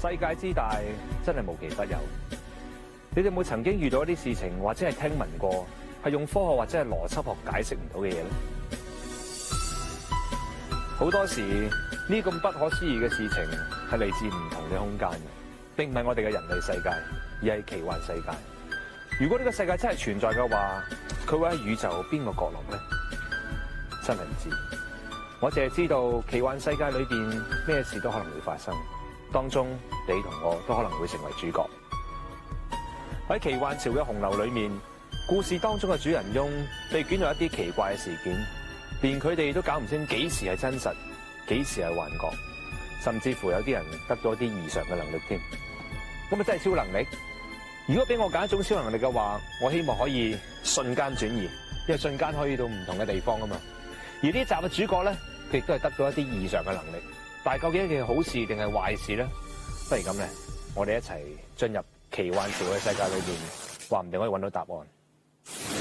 世界之大，真係無奇不有。你哋有冇曾經遇到一啲事情，或者係聽聞過，係用科學或者係邏輯學解釋唔到嘅嘢咧？好多時呢咁不可思議嘅事情係嚟自唔同嘅空間嘅，並唔係我哋嘅人類世界，而係奇幻世界。如果呢個世界真係存在嘅話，佢會喺宇宙邊個角落咧？真係唔知。我淨係知道奇幻世界裏邊咩事都可能會發生，當中你同我都可能會成為主角。喺奇幻潮嘅洪流裏面，故事當中嘅主人翁被捲入一啲奇怪嘅事件，連佢哋都搞唔清幾時係真實，幾時係幻覺，甚至乎有啲人得到一啲異常嘅能力添。咁咪真係超能力？如果俾我揀一種超能力嘅話，我希望可以瞬間轉移，因為瞬間可以到唔同嘅地方啊嘛。而呢集嘅主角咧，佢亦都係得到一啲異常嘅能力。但係究竟係件好事定係壞事咧？不如咁咧，我哋一齊進入奇幻潮嘅世界裏邊，話唔定可以揾到答案。